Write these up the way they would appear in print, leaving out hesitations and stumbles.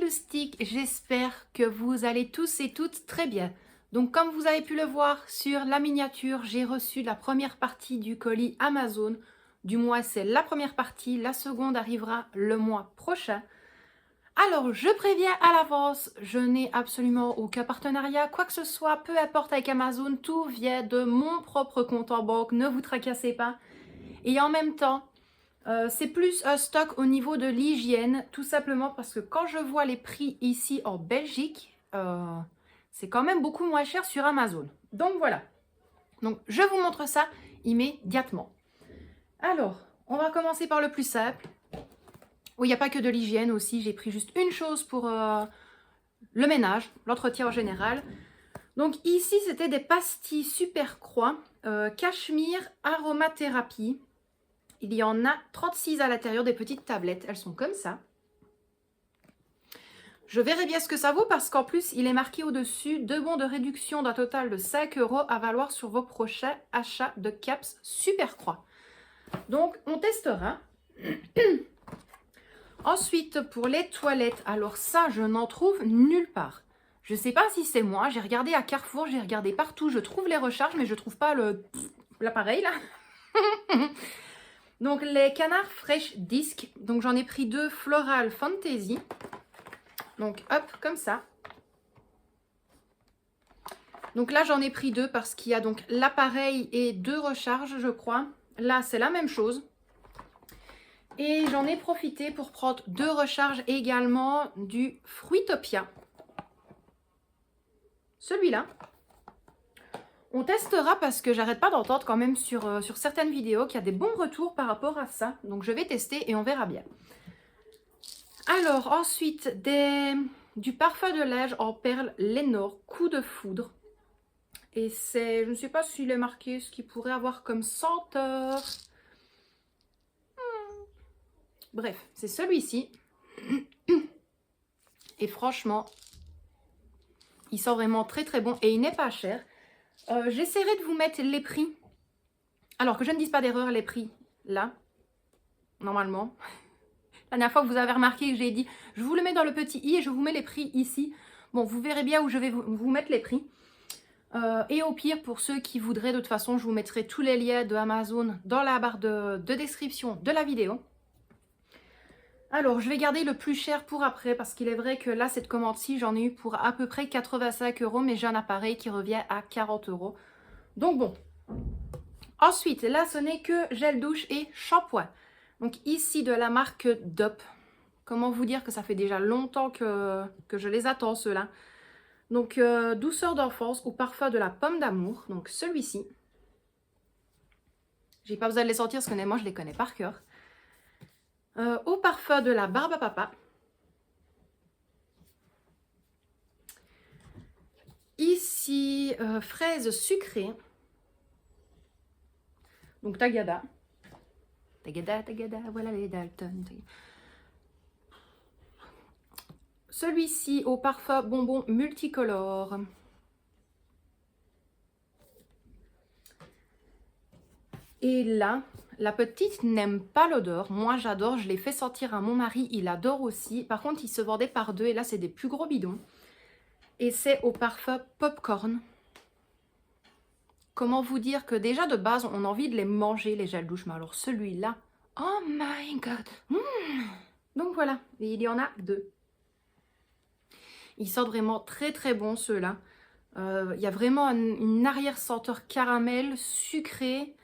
loustiques, j'espère que vous allez tous et toutes très bien. Donc comme vous avez pu le voir sur la miniature, j'ai reçu la première partie du colis Amazon. Du moins c'est la première partie, la seconde arrivera le mois prochain. Alors je préviens à l'avance, je n'ai absolument aucun partenariat, quoi que ce soit, peu importe avec Amazon, tout vient de mon propre compte en banque, ne vous tracassez pas. Et en même temps, c'est plus un stock au niveau de l'hygiène, tout simplement parce que quand je vois les prix ici en Belgique, c'est quand même beaucoup moins cher sur Amazon. Donc voilà. Donc je vous montre ça immédiatement. Alors, on va commencer par le plus simple. Oui, il n'y a pas que de l'hygiène aussi. J'ai pris juste une chose pour le ménage, l'entretien en général. Donc ici, c'était des pastilles Super Croix, cachemire aromathérapie. Il y en a 36 à l'intérieur, des petites tablettes. Elles sont comme ça. Je verrai bien ce que ça vaut parce qu'en plus, il est marqué au-dessus 2 bons de réduction d'un total de 5 € à valoir sur vos prochains achats de caps Super Croix. Donc, on testera. Ensuite, pour les toilettes, alors ça, je n'en trouve nulle part. Je ne sais pas si c'est moi, j'ai regardé à Carrefour, j'ai regardé partout, je trouve les recharges, mais je ne trouve pas l'appareil là. Donc les canards Fresh Disc, donc j'en ai pris 2 Floral Fantasy. Donc hop, comme ça. Donc là j'en ai pris 2 parce qu'il y a donc l'appareil et 2 recharges je crois. Là c'est la même chose. Et j'en ai profité pour prendre 2 recharges également du Fruitopia. Celui-là. On testera parce que j'arrête pas d'entendre quand même sur certaines vidéos qu'il y a des bons retours par rapport à ça. Donc je vais tester et on verra bien. Alors ensuite, du parfum de lèvres en perles Lénore, coup de foudre. Et c'est, je ne sais pas s'il est marqué ce qu'il pourrait avoir comme senteur. Bref, c'est celui-ci. Et franchement, il sent vraiment très très bon et il n'est pas cher. J'essaierai de vous mettre les prix. Alors que je ne dise pas d'erreur, les prix là, normalement. La dernière fois que vous avez remarqué que j'ai dit, je vous le mets dans le petit i et je vous mets les prix ici. Bon, vous verrez bien où je vais vous mettre les prix. Et au pire, pour ceux qui voudraient, de toute façon, je vous mettrai tous les liens de Amazon dans la barre de description de la vidéo. Alors, je vais garder le plus cher pour après, parce qu'il est vrai que là, cette commande-ci, j'en ai eu pour à peu près 85 €, mais j'ai un appareil qui revient à 40 €. Donc bon. Ensuite, là, ce n'est que gel douche et shampoing. Donc ici, de la marque Dop. Comment vous dire que ça fait déjà longtemps que je les attends, ceux-là. Donc, douceur d'enfance au parfum de la pomme d'amour. Donc, celui-ci. J'ai pas besoin de les sentir parce que honnêtement, je les connais par cœur. Au parfum de la barbe à papa. Ici, fraise sucrée. Donc, Tagada. Tagada, Tagada, voilà les Dalton. Celui-ci au parfum bonbon multicolore. Et là, la petite n'aime pas l'odeur. Moi, j'adore. Je l'ai fait sentir à mon mari. Il adore aussi. Par contre, il se vendait par 2. Et là, c'est des plus gros bidons. Et c'est au parfum popcorn. Comment vous dire que déjà, de base, on a envie de les manger, les gels douche. Mais alors, celui-là, oh my god. Donc, voilà. Et il y en a 2. Ils sortent vraiment très, très bons, ceux-là. Il y a vraiment une arrière-senteur caramel, sucré.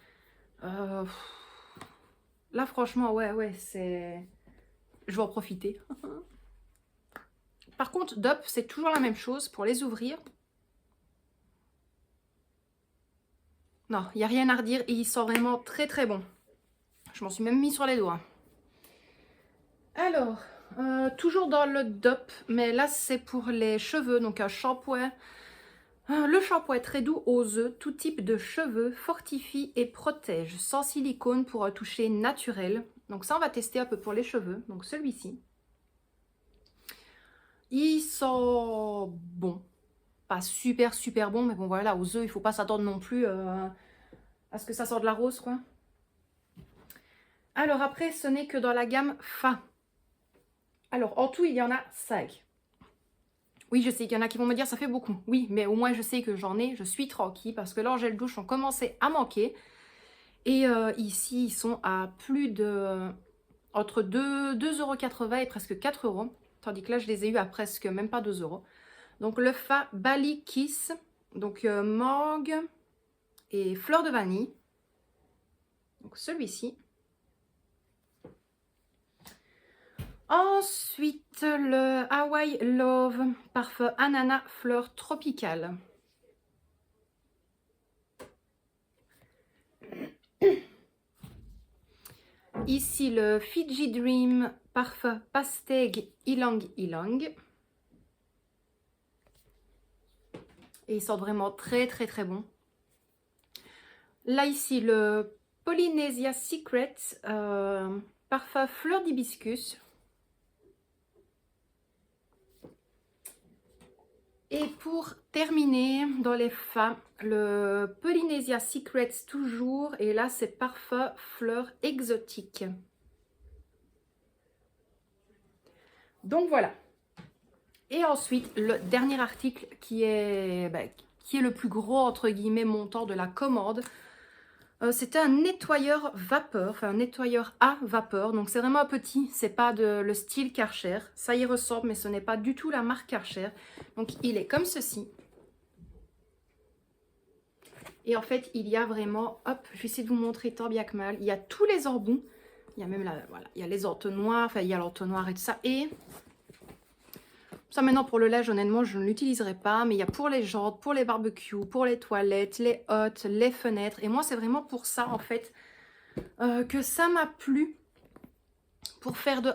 Là, franchement, ouais, c'est... Je vais en profiter. Par contre, Dop, c'est toujours la même chose pour les ouvrir. Non, il n'y a rien à redire et il sent vraiment très très bon. Je m'en suis même mis sur les doigts. Alors, toujours dans le Dop, mais là, c'est pour les cheveux. Donc, un shampoing. Le shampoing est très doux aux œufs, tout type de cheveux, fortifie et protège, sans silicone pour un toucher naturel. Donc ça, on va tester un peu pour les cheveux. Donc celui-ci. Il sent bon. Pas super super bon, mais bon voilà, aux œufs, il ne faut pas s'attendre non plus à ce que ça sorte de la rose, quoi. Alors après, ce n'est que dans la gamme Fa. Alors en tout, il y en a 5. Oui, je sais qu'il y en a qui vont me dire ça fait beaucoup. Oui, mais au moins je sais que j'en ai, je suis tranquille parce que leurs gels douche ont commencé à manquer. Et ici, ils sont à plus de... entre 2,80 € et presque 4 €. Tandis que là, je les ai eu à presque même pas 2 €. Donc le Fa Bali Kiss, donc mangue et fleur de vanille. Donc celui-ci. Ensuite, le Hawaii Love, parfum ananas fleur tropicale. Ici, le Fiji Dream, parfum pastèque ylang ylang. Et ils sentent vraiment très très très bon. Là, ici, le Polynesia Secret, parfum fleur d'hibiscus. Et pour terminer, dans les fins, le Polynesia Secrets toujours. Et là, c'est parfum fleur exotique. Donc voilà. Et ensuite, le dernier article qui est le plus gros, entre guillemets, montant de la commande. C'était un nettoyeur vapeur, enfin un nettoyeur à vapeur. Donc c'est vraiment un petit, c'est pas le style Karcher. Ça y ressemble, mais ce n'est pas du tout la marque Karcher. Donc il est comme ceci. Et en fait, il y a vraiment, hop, je vais essayer de vous montrer tant bien que mal. Il y a tous les embouts. Il y a même là, voilà, il y a les entonnoirs, enfin il y a l'entonnoir et tout ça. Et ça maintenant pour le linge, honnêtement, je ne l'utiliserai pas. Mais il y a pour les jantes, pour les barbecues, pour les toilettes, les hottes, les fenêtres. Et moi, c'est vraiment pour ça, en fait, que ça m'a plu. Pour faire de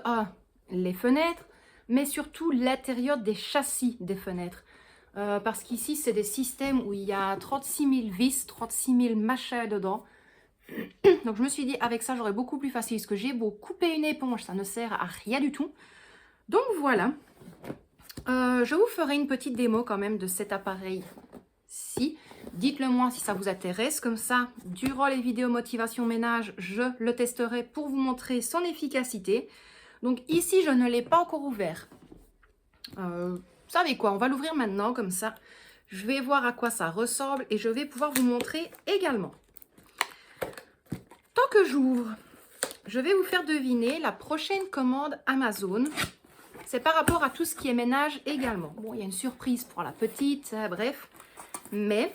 les fenêtres, mais surtout l'intérieur des châssis des fenêtres. Parce qu'ici, c'est des systèmes où il y a 36 000 vis, 36 000 machins dedans. Donc je me suis dit, avec ça, j'aurais beaucoup plus facile. Parce que j'ai beau couper une éponge, ça ne sert à rien du tout. Donc voilà. Je vous ferai une petite démo quand même de cet appareil-ci. Dites-le moi si ça vous intéresse. Comme ça, durant les vidéos motivation ménage, je le testerai pour vous montrer son efficacité. Donc ici, je ne l'ai pas encore ouvert. Vous savez quoi, on va l'ouvrir maintenant, comme ça. Je vais voir à quoi ça ressemble et je vais pouvoir vous montrer également. Tant que j'ouvre, je vais vous faire deviner la prochaine commande Amazon. C'est par rapport à tout ce qui est ménage également. Bon, il y a une surprise pour la petite, bref. Mais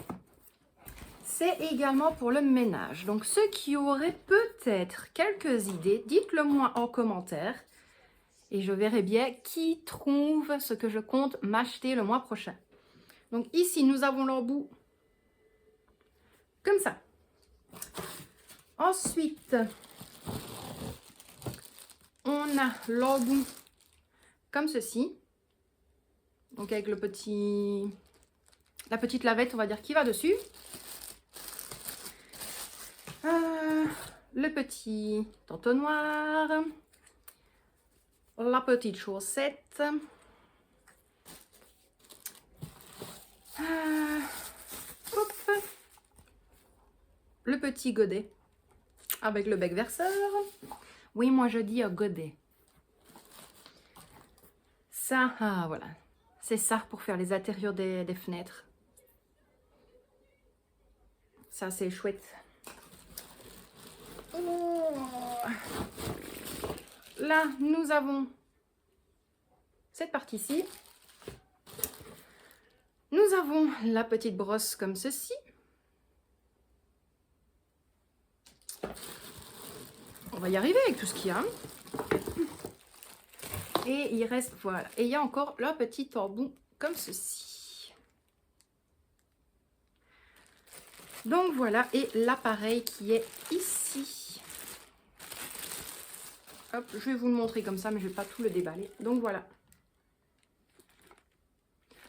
c'est également pour le ménage. Donc, ceux qui auraient peut-être quelques idées, dites-le moi en commentaire. Et je verrai bien qui trouve ce que je compte m'acheter le mois prochain. Donc ici, nous avons l'embout comme ça. Ensuite, on a l'embout comme ceci. Donc avec la petite lavette, on va dire, qui va dessus. Le petit entonnoir. La petite chaussette. Hop. Le petit godet avec le bec verseur. Oui, moi je dis godet. Ça, voilà. C'est ça pour faire les intérieurs des fenêtres. Ça, c'est chouette. Oh. Là, nous avons cette partie-ci. Nous avons la petite brosse comme ceci. On va y arriver avec tout ce qu'il y a. Et il reste, voilà. Et il y a encore le petit embout comme ceci. Donc voilà, et l'appareil qui est ici. Hop, je vais vous le montrer comme ça, mais je ne vais pas tout le déballer. Donc voilà.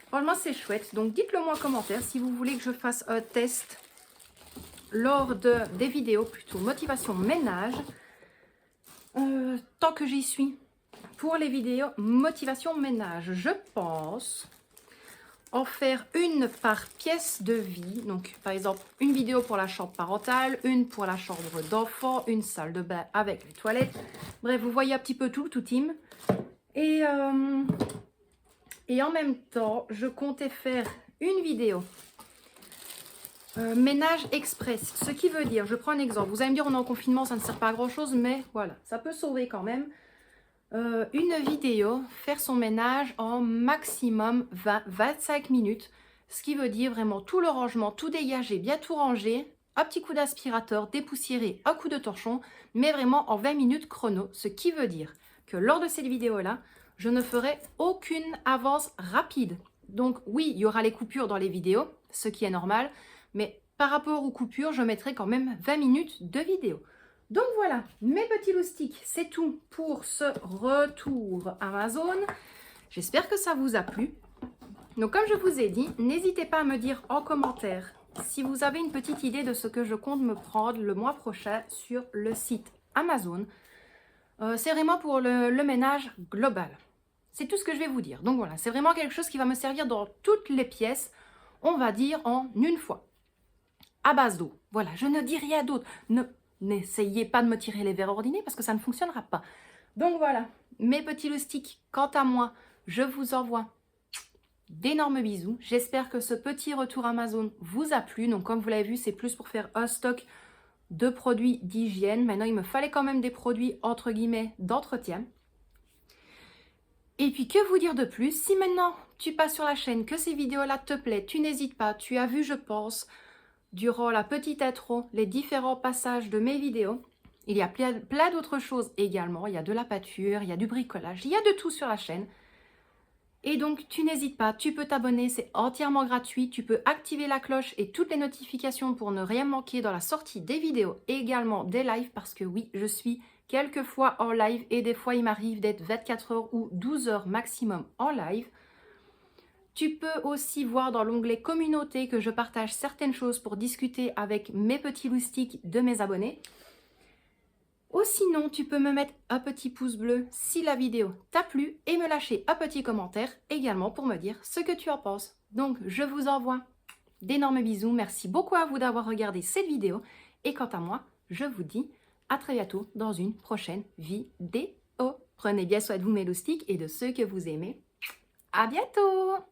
Franchement, c'est chouette. Donc dites-le moi en commentaire si vous voulez que je fasse un test lors des vidéos, plutôt motivation ménage. Tant que j'y suis. Pour les vidéos motivation ménage, je pense en faire une par pièce de vie. Donc, par exemple, une vidéo pour la chambre parentale, une pour la chambre d'enfant, une salle de bain avec les toilettes. Bref, vous voyez un petit peu tout team. Et Et en même temps, je comptais faire une vidéo ménage express. Ce qui veut dire, je prends un exemple. Vous allez me dire, on est en confinement, ça ne sert pas à grand chose, mais voilà, ça peut sauver quand même. Une vidéo, faire son ménage en maximum 20-25 minutes. Ce qui veut dire vraiment tout le rangement, tout dégager, bien tout ranger. Un petit coup d'aspirateur, dépoussiérer, un coup de torchon, mais vraiment en 20 minutes chrono. Ce qui veut dire que lors de cette vidéo-là, je ne ferai aucune avance rapide. Donc oui, il y aura les coupures dans les vidéos, ce qui est normal, mais par rapport aux coupures, je mettrai quand même 20 minutes de vidéo. Donc voilà, mes petits loustiques, c'est tout pour ce retour Amazon. J'espère que ça vous a plu. Donc comme je vous ai dit, n'hésitez pas à me dire en commentaire si vous avez une petite idée de ce que je compte me prendre le mois prochain sur le site Amazon. C'est vraiment pour le ménage global. C'est tout ce que je vais vous dire. Donc voilà, c'est vraiment quelque chose qui va me servir dans toutes les pièces, on va dire en une fois. À base d'eau. Voilà, je ne dis rien d'autre. N'essayez pas de me tirer les verres ordinaires parce que ça ne fonctionnera pas. Donc voilà, mes petits loustiques, quant à moi, je vous envoie d'énormes bisous. J'espère que ce petit retour Amazon vous a plu. Donc comme vous l'avez vu, c'est plus pour faire un stock de produits d'hygiène. Maintenant, il me fallait quand même des produits entre guillemets d'entretien. Et puis, que vous dire de plus? Si maintenant tu passes sur la chaîne, que ces vidéos-là te plaisent, tu n'hésites pas, tu as vu, je pense, durant la petite intro, les différents passages de mes vidéos. Il y a plein d'autres choses également. Il y a de la pâture, il y a du bricolage, il y a de tout sur la chaîne. Et donc, tu n'hésites pas, tu peux t'abonner, c'est entièrement gratuit. Tu peux activer la cloche et toutes les notifications pour ne rien manquer dans la sortie des vidéos et également des lives. Parce que oui, je suis quelquefois en live et des fois, il m'arrive d'être 24 heures ou 12 heures maximum en live. Tu peux aussi voir dans l'onglet communauté que je partage certaines choses pour discuter avec mes petits loustiques de mes abonnés. Ou sinon, tu peux me mettre un petit pouce bleu si la vidéo t'a plu et me lâcher un petit commentaire également pour me dire ce que tu en penses. Donc, je vous envoie d'énormes bisous. Merci beaucoup à vous d'avoir regardé cette vidéo. Et quant à moi, je vous dis à très bientôt dans une prochaine vidéo. Prenez bien soin de vous mes loustiques et de ceux que vous aimez. À bientôt!